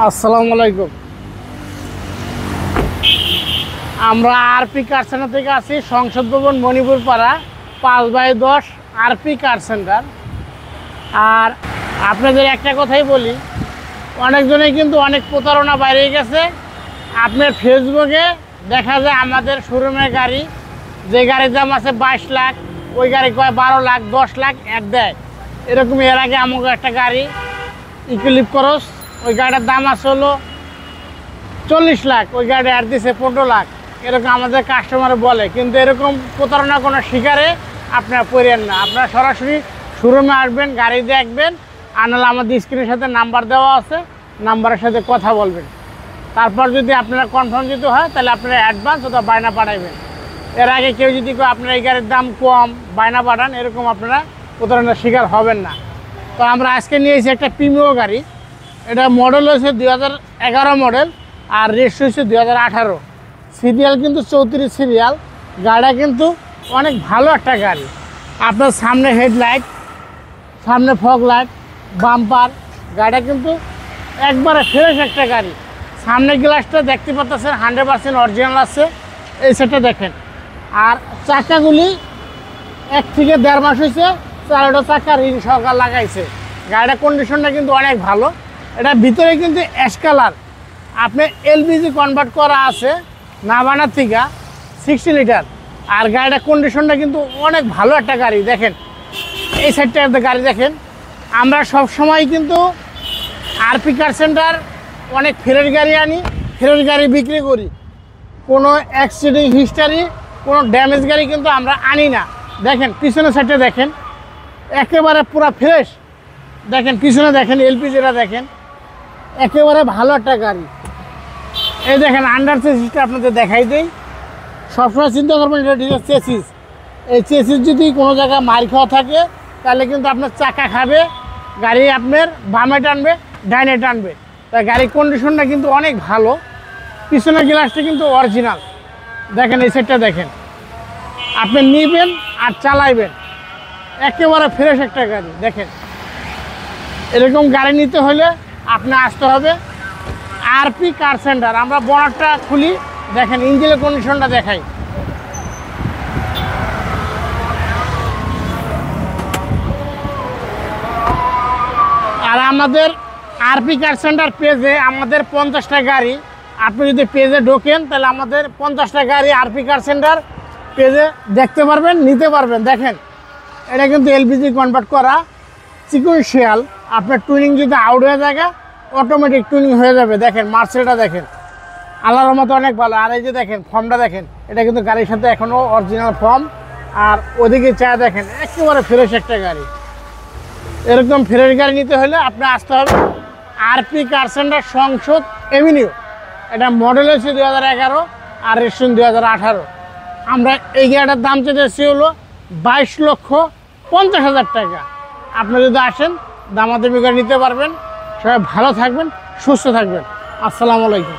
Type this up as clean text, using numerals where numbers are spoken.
আসসালামু আলাইকুম। আমরা আরপি কার সেন্টার থেকে আছি, সংসদ ভবন, মণিপুর পাড়া, 5/10 আরপি কার সেন্টার। আর আপনাদের একটা কথাই বলি, অনেকজনেই কিন্তু অনেক প্রতারণা বাইরে গেছে। আপনার ফেসবুকে দেখা যায় আমাদের শোরুমের গাড়ি, যে গাড়ির দাম আছে 22 লাখ, ওই গাড়ি কয় 12 লাখ, 10 লাখ এক দেয়। এরকম এর আগে আমাকে একটা গাড়ি ইকুইলিপ ক্রস, ওই গাড়িটার দাম আছে হলো 40 লাখ, ওই গাড়ি অ্যাড দিছে 15 লাখ। এরকম আমাদের কাস্টমার বলে, কিন্তু এরকম প্রতারণা কোনো শিকারে আপনারা পড়েন না। আপনারা সরাসরি শোরুমে আসবেন, গাড়ি দেখবেন, আনালে আমাদের স্ক্রিনের সাথে নাম্বার দেওয়া আছে, নাম্বারের সাথে কথা বলবেন। তারপর যদি আপনারা কনফার্ম দিতে হয়, তাহলে আপনারা অ্যাডভান্স অথবা বায়না পাঠাবেন। এর আগে কেউ যদি আপনার এই গাড়ির দাম কম, বায়না পাঠান, এরকম আপনারা প্রতারণার শিকার হবেন না। তো আমরা আজকে নিয়েছি একটা প্রিমিও গাড়ি। এটা মডেল হয়েছে 2011 মডেল, আর রেজিস্ট্রেশন হচ্ছে 2018। সিরিয়াল কিন্তু 34 সিরিয়াল। গাড়িটা কিন্তু অনেক ভালো একটা গাড়ি। আপনার সামনে হেডলাইট, সামনে ফগ লাইট, বাম্পার, গাড়িটা কিন্তু একবারে ফ্রেশ একটা গাড়ি। সামনে গ্লাসটা দেখতে পাচ্ছেন 100% অরিজিনাল আছে। এই সেটটা দেখেন। আর চাকাগুলি 1 থেকে 1.5 মাস হয়েছে, 4টা চাকা রিং সহকার লাগাইছে। গাড়িটার কন্ডিশনটা কিন্তু অনেক ভালো। এটা ভিতরে কিন্তু অ্যাশ কালার, আপনি এলপিজি কনভার্ট করা আছে নাভানার থেকে 60 লিটার। আর গাড়িটার কন্ডিশনটা কিন্তু অনেক ভালো একটা গাড়ি। দেখেন এই সাইডটা গাড়ি দেখেন। আমরা সব সময় কিন্তু আরপি কার সেন্টার অনেক ফ্রেশ গাড়ি আনি, ফ্রেশ গাড়ি বিক্রি করি। কোনো অ্যাক্সিডেন্ট হিস্টারি, কোনো ড্যামেজ গাড়ি কিন্তু আমরা আনি না। দেখেন পিছনের সাইডটা দেখেন, একেবারে পুরো ফ্রেশ। দেখেন পিছনে দেখেন, এলপিজিটা দেখেন, একেবারে ভালো একটা গাড়ি। এই দেখেন আন্ডার চেসিসটা আপনাদের দেখাই দেই। সবসময় চিন্তা করবেন এটা চেসিস। এই চেসিস যদি কোনো জায়গায় মার খাওয়া থাকে, তাহলে কিন্তু আপনার চাকা খাবে, গাড়ি আপনার বামে টানবে, ডাইনে টানবে। তাই গাড়ির কন্ডিশনটা কিন্তু অনেক ভালো। পিছনের গ্লাসটা কিন্তু অরিজিনাল। দেখেন এই সাইডটা দেখেন, আপনি নিবেন আর চালাইবেন, একেবারে ফ্রেশ একটা গাড়ি। দেখেন এরকম গাড়ি নিতে হলে আপনি আসতে হবে আরপি কার সেন্টার। আমরা বনারটা খুলি, দেখেন ইঞ্জিনের কন্ডিশনটা দেখাই। আর আমাদের আরপি কার সেন্টার পেজে আমাদের 50টা গাড়ি, আপনি যদি পেজে ঢোকেন তাহলে আমাদের 50টা গাড়ি আরপি কার সেন্টার পেজে দেখতে পারবেন, নিতে পারবেন। দেখেন এটা কিন্তু এলপিজি কনভার্ট করা সিকুয়েন্সিয়াল। আপনার টুইনিং যদি আউট হয়ে থাকে, অটোমেটিক টুইনিং হয়ে যাবে। দেখেন মার্সেলটা দেখেন, আল্লাহর মতো অনেক ভালো। আর এই যে দেখেন ফর্মটা দেখেন, এটা কিন্তু গাড়ির সাথে এখনও অরিজিনাল ফর্ম। আর ওদিকে চা দেখেন, একেবারে ফ্রেশ একটা গাড়ি। এরকম ফ্রেশ গাড়ি নিতে হলে আপনি আসতে হবে আরপি কার সেন্টার, সংসদ এভিনিউ। এটা মডেল হচ্ছে 2011 আর রেজিস্ট্রেশন 2018। আমরা এই গাড়িটার দাম চেয়েছি হলো 22,50,000 টাকা। আপনি যদি আসেন দামাদামি করে নিতে পারবেন। সবাই ভালো থাকবেন, সুস্থ থাকবেন। আসসালামু আলাইকুম।